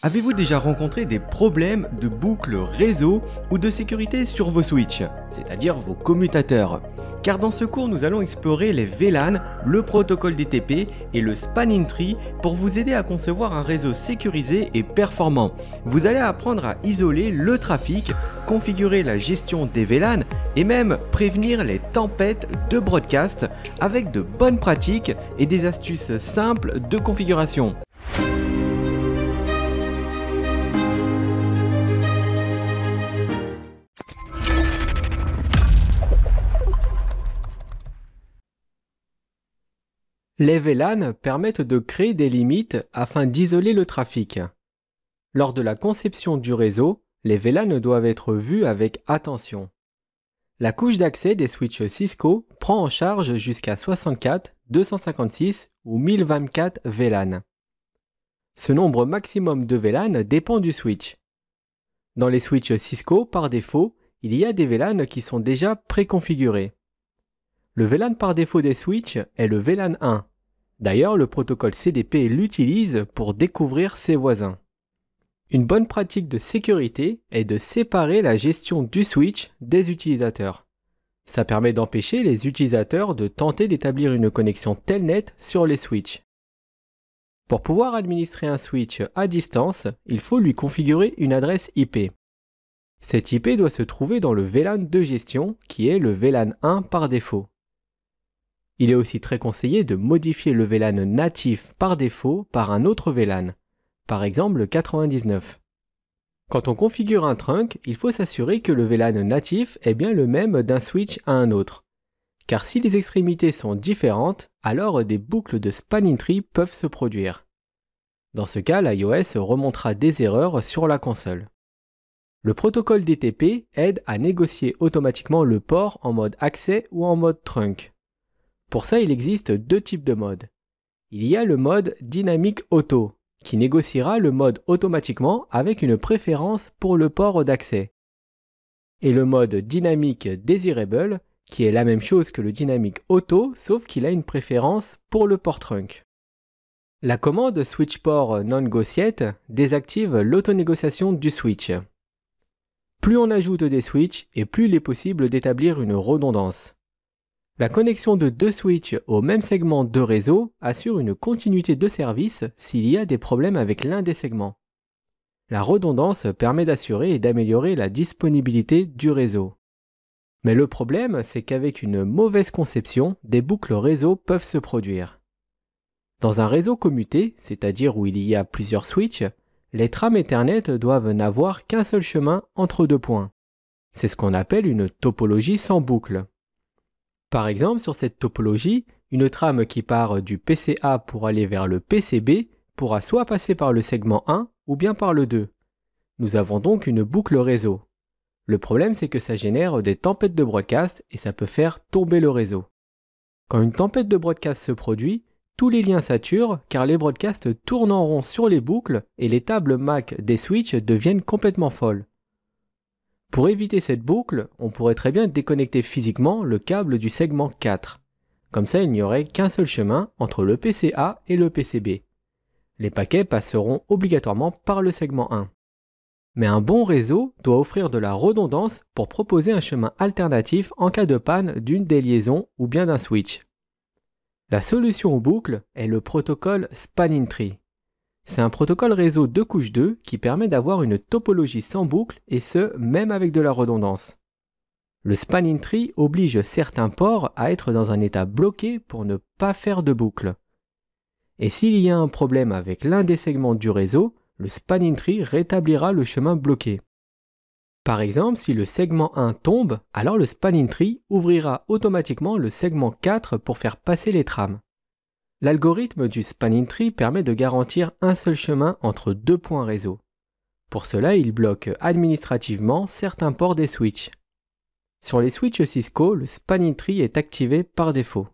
Avez-vous déjà rencontré des problèmes de boucle réseau ou de sécurité sur vos switches, c'est-à-dire vos commutateurs? Car dans ce cours, nous allons explorer les VLAN, le protocole DTP et le spanning tree pour vous aider à concevoir un réseau sécurisé et performant. Vous allez apprendre à isoler le trafic, configurer la gestion des VLAN et même prévenir les tempêtes de broadcast avec de bonnes pratiques et des astuces simples de configuration. Les VLAN permettent de créer des limites afin d'isoler le trafic. Lors de la conception du réseau, les VLAN doivent être vus avec attention. La couche d'accès des switches Cisco prend en charge jusqu'à 64, 256 ou 1024 VLAN. Ce nombre maximum de VLAN dépend du switch. Dans les switches Cisco, par défaut, il y a des VLAN qui sont déjà préconfigurés. Le VLAN par défaut des switches est le VLAN 1. D'ailleurs, le protocole CDP l'utilise pour découvrir ses voisins. Une bonne pratique de sécurité est de séparer la gestion du switch des utilisateurs. Ça permet d'empêcher les utilisateurs de tenter d'établir une connexion telnet sur les switches. Pour pouvoir administrer un switch à distance, il faut lui configurer une adresse IP. Cette IP doit se trouver dans le VLAN de gestion, qui est le VLAN 1 par défaut. Il est aussi très conseillé de modifier le VLAN natif par défaut par un autre VLAN, par exemple le 99. Quand on configure un trunk, il faut s'assurer que le VLAN natif est bien le même d'un switch à un autre. Car si les extrémités sont différentes, alors des boucles de spanning tree peuvent se produire. Dans ce cas, l'iOS remontera des erreurs sur la console. Le protocole DTP aide à négocier automatiquement le port en mode accès ou en mode trunk. Pour ça, il existe deux types de modes. Il y a le mode dynamique auto, qui négociera le mode automatiquement avec une préférence pour le port d'accès. Et le mode dynamique desirable, qui est la même chose que le dynamique auto, sauf qu'il a une préférence pour le port trunk. La commande switch port non-gociate désactive l'autonégociation du switch. Plus on ajoute des switches et plus il est possible d'établir une redondance. La connexion de deux switches au même segment de réseau assure une continuité de service s'il y a des problèmes avec l'un des segments. La redondance permet d'assurer et d'améliorer la disponibilité du réseau. Mais le problème, c'est qu'avec une mauvaise conception, des boucles réseau peuvent se produire. Dans un réseau commuté, c'est-à-dire où il y a plusieurs switches, les trames Ethernet doivent n'avoir qu'un seul chemin entre deux points. C'est ce qu'on appelle une topologie sans boucle. Par exemple, sur cette topologie, une trame qui part du PCA pour aller vers le PCB pourra soit passer par le segment 1 ou bien par le 2. Nous avons donc une boucle réseau. Le problème, c'est que ça génère des tempêtes de broadcast et ça peut faire tomber le réseau. Quand une tempête de broadcast se produit, tous les liens saturent car les broadcasts tournent en rond sur les boucles et les tables MAC des switches deviennent complètement folles. Pour éviter cette boucle, on pourrait très bien déconnecter physiquement le câble du segment 4. Comme ça, il n'y aurait qu'un seul chemin entre le PCA et le PCB. Les paquets passeront obligatoirement par le segment 1. Mais un bon réseau doit offrir de la redondance pour proposer un chemin alternatif en cas de panne d'une des liaisons ou bien d'un switch. La solution aux boucles est le protocole spanning tree. C'est un protocole réseau de couche 2 qui permet d'avoir une topologie sans boucle et ce, même avec de la redondance. Le spanning tree oblige certains ports à être dans un état bloqué pour ne pas faire de boucle. Et s'il y a un problème avec l'un des segments du réseau, le spanning tree rétablira le chemin bloqué. Par exemple, si le segment 1 tombe, alors le spanning tree ouvrira automatiquement le segment 4 pour faire passer les trames. L'algorithme du spanning tree permet de garantir un seul chemin entre deux points réseau. Pour cela, il bloque administrativement certains ports des switches. Sur les switches Cisco, le spanning tree est activé par défaut.